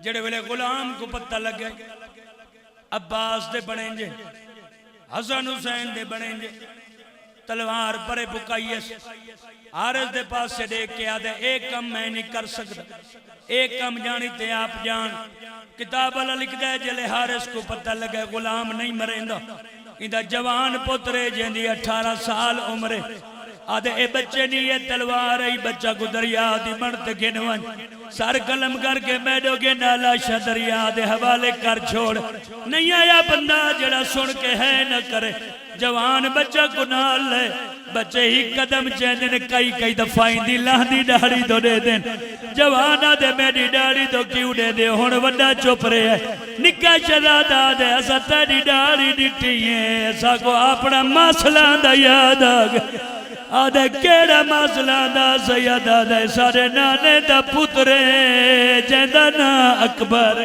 جڑے ویلے غلام کو پتہ لگ گئے عباس دے بنیں جے حسن حسین دے بنیں جے تلوار پرے بکائیس حارث دے پاس سے دیکھ کے آدھے ایک کم میں نہیں کر سکتا ایک کم جانی تے آپ جان کتاب اللہ لکھ دے جلے حارث کو پتہ لگے غلام نہیں مریندا اندہ جوان پترے جیندی 18 سال عمرے آدھے اے بچے نہیں یہ تلوار ای بچہ کو دریا دی مرد گنوان سر قلم کر کے بیڈو کے نالا شا دریا دے حوالے کر چھوڑ نہیں آیا بندہ جڑا سن کے ہے نہ کرے جوان بچہ کو نال لے بچے ہی قدم چیندن کئی دفعیں دی لہنی ڈاڑی تو دے دیں جوانا دے میری ڈاڑی تو کیوں دے دے ہون وڈا چپ رہے ہے نکا شہزادہ دے ایسا تیری ڈاڑی ڈٹی ہے ایسا کو اپنا مسئلہ دا یاد آگا آدھے کیڑا مسئلہ دا سیدہ دے سارے نانے دا پترے جیندہ نا اکبر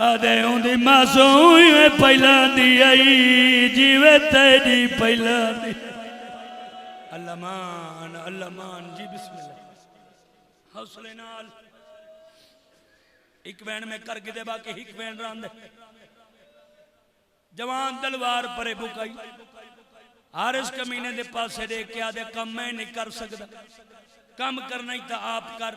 آدھے ہوں دی معصومی میں پہلان دی آئی جیوے تیری پہلان دی اللہ مان جی بسم اللہ حوصلے نال ایک وین میں کر کے دے باقی ایک وین ران دے جوان تلوار پرے بکائی حارث کمینے دے پاس سے دیکھ کے آدھے کم میں نہیں کر سکتا کم کرنا ہی تھا آپ کر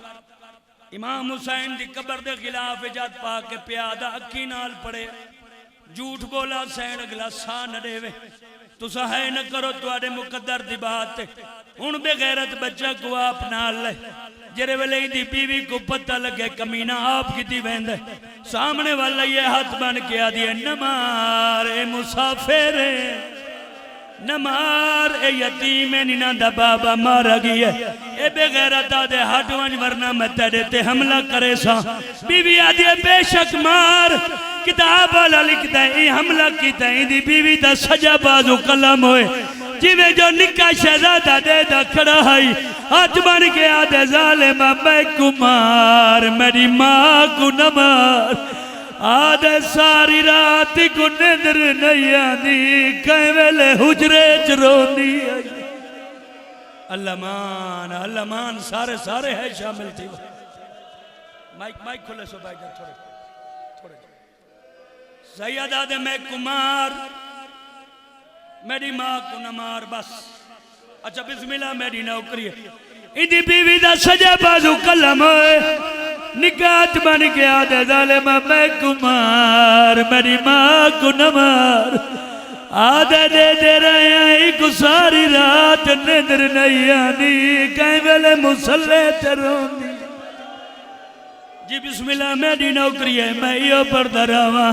امام حسین دی قبر دے خلاف اجاد پا کے پیادہ اکی نال پڑے جھوٹ بولا سین اگلا سا نہ دے وے تو سہائے نہ کرو تو آدھے مقدر دی بات ان بے غیرت بچہ کو آپ نال لے جرے ویلے دی بیوی کو پتہ لگے کمینہ آپ کی دی ویند ہے سامنے والا یہ ہاتھ بن کے آدھی ہے نمار اے مسافر نمار اے یتیم نینہ دا بابا مارا گئی ہے اے بے غیرت آدھے ہٹوانج ورنہ میں تیرے تے حملہ کرے سا بیوی آدھی ہے بے شک مار کتاب والا لکھتا ہے ای حملہ کیتا ہے دی بیوی دا سجا بازو کلم ہوئے جیوے جو نکا شہزادہ دے دا کھڑا ہے ہاتھ بن کے آدھے ظالمہ میں کو مار میری ماں کو نمار آدھے ساری رات کو ندر نہیں آدھی کہیں ویلے حجرے چرون دی اللہ مان سارے ہے شامل تھی مائک کھلے سو بھائی جان تھوڑے سید آدھے میں کمار میری ماں کو نمار بس اچھا بسم اللہ میری نوکری ہے ایدی بیوی دا سجا بازو کلم ہوئے نکات بن کے آدھے ظالمہ میں کمار میری ماں کو نمار آدھے دے دے رہے ہیں کو ساری رات ندر نہیں آنی کہیں ویلے مسلح ترون دی جی بسم اللہ میری نوکری ہے میں یہ پردہ رہا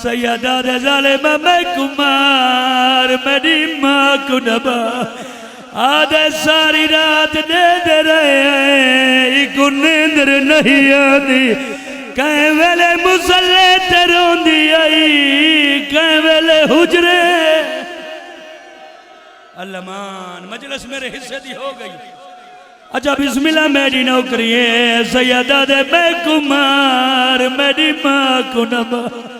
سیدہ دے ظالمہ میں کمار میری ماں کو نمار آدھے ساری رات دے رہے ہیں ایکو نیندر نہیں آنی کہیں ویلے مسلح ترون دی آئی کہیں ویلے حجرے اللہ مان مجلس میرے حصے دی ہو گئی اچھا بسم اللہ میری نوکری ہے سیدہ دے میں کمار میری ماں کو نمار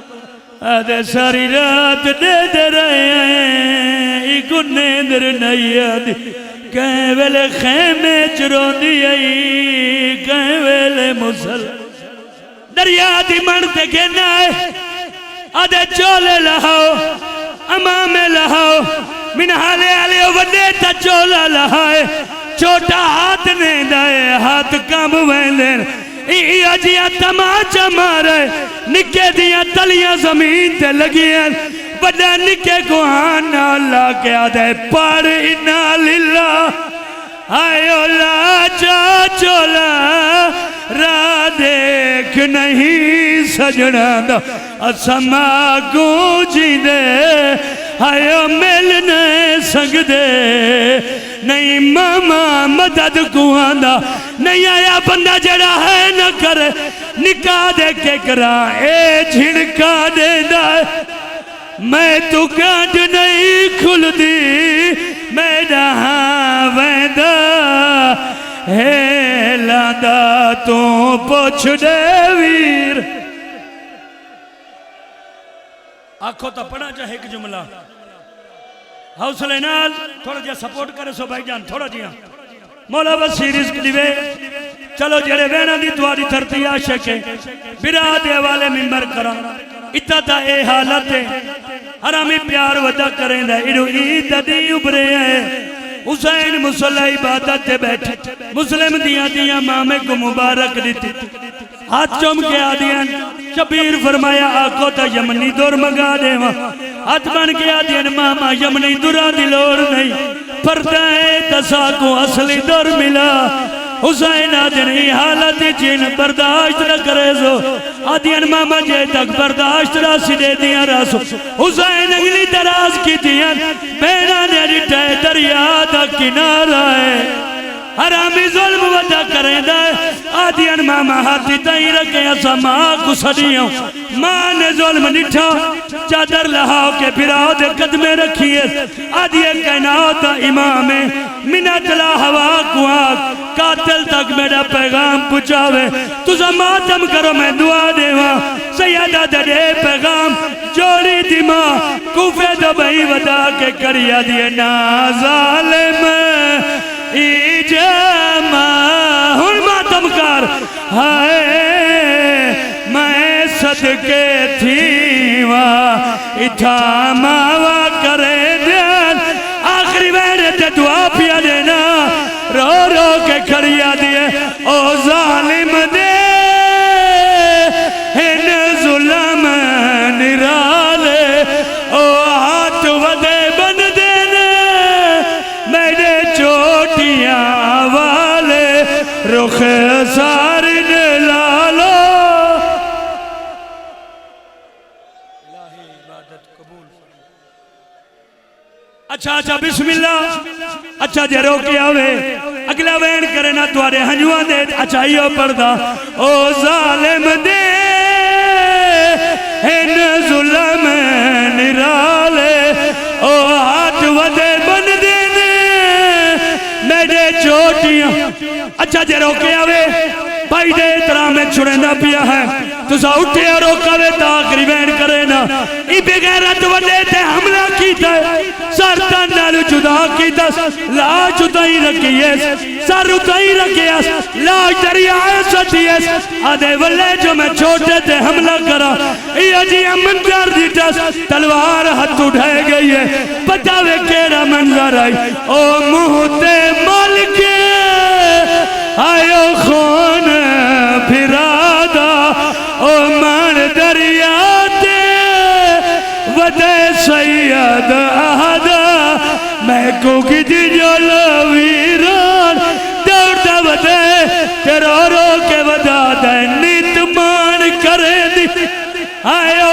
آدھے ساری رات دے رہے ہیں ایکو نیندر نہیں آدھی کہیں ویلے خیمے چرون دی آئی کہیں ویلے مسل دریا دی مرد گھنا ہے آدھے چولے لہاؤ امامے لہاؤ منحالے آلے وڈے تا چولا لہائے چھوٹا ہاتھ نہیں دائے ہاتھ کام ویندین ایہ جیا تماچا مارے نکے دیا تلیاں زمین تے لگی ہیں بڑا نکے کو آنا اللہ کے آدھے پار انا للہ آئے اولا چاچولا را دیکھ نہیں سجنا دا اسما گونجی دے آئے ملنے سنگ دے نہیں ماما مدد کو آندہ نہیں آیا بندہ جڑا ہے نہ کرے نکاح دے کے کرا اے جھڑکا دے دا میں تو کانٹ نہیں کھل دی میں ڈہاں ویندہ ہے لاندہ تو پوچھ دے ویر آنکھوں تا پڑھا جا ایک جملہ حوصلے نال تھوڑا جا سپورٹ کرے سو بھائی جان تھوڑا جی مولا وسیع رزق دیوے چلو جڑے وینا دی دواری دھرتی عاشق ہے برا دے والے ممبر کرا اتا تا اے حالت ہے حرامی پیار ودا کریں دا ایڈو عید دی ابرے ہے حسین مسلح عبادت تے بیٹھے مسلم دیاں مامے کو مبارک دیتی ہاتھ چوم کے آدیاں شبیر فرمایا آقو تا یمنی دور مگا دے ہاتھ بن کے آدیاں ماما یمنی دورا دلور نہیں پردائے تسا کو اصلی دور ملا حسین آدھنی حالت چین برداشت نہ کرے زو آدھین ماما جے تک برداشت نہ سدے دیا راسو حسین اگلی دراز کی دیا بینا نے ڈٹے دریا دا کنارہ ہے حرامی ظلم ودا کریں دے آدھین ماما ہاتھی تائی رکھیں ایسا ماں کو سڑیوں ماں نے ظلم نٹھا چادر لہاؤ کے پھراؤ دے قدمیں رکھیے آدھین کائنات امام منت لا ہوا کو آگ قاتل تک میرا پیغام پچھاوے تُسا ماتم کرو میں دعا دے ماں سیدہ دے پیغام جوڑی دی ماں کوفے دبئی ودا کے کریا دیے نا ظالم ایجامہ ہن ماتم کر ہائے میں صدقے تھی اتھا ماوا کرے دین آخری ویڑے تے دعا پیا دینا رو رو کے کھڑیا دیے او ظالم دے ان ظلم نرالے او ہاتھ ودے بن دینے میرے چوٹیاں والے رخ ساری لالو اچھا بسم اللہ اچھا جے روکی آوے اگلا وین کرے نا توارے ہنجوان دے اچھا یہ پردہ او ظالم دے ان ظلم نرالے او ہاتھ ودے بن دینے میرے چوٹیاں اچھا جے روکی آوے بھائی دے اترا میں چھڑے نہ پیا ہے تو سا اٹھے اور روکاوے تاکری وین کرے نا ای بغیرت وڈے تے حملہ کیتا ہے سرطان نالو جدا کیتا لا جدائی رکھیے سر اتائی رکھیے لا دریا سٹھیے آدھے والے جو میں چھوٹے تے حملہ کرا ای اجی منظر دیتا تلوار ہاتھ اٹھائے گئی ہے بتاوے کیڑا منظر آئی او مہتے مالک آئیو خون پھرادا او مان دریاتے ودے سید آہدا میں کو کتی جو لویران دوڑتا ودے تیرو رو کے ودا دے نیت مان کرے دی آئیو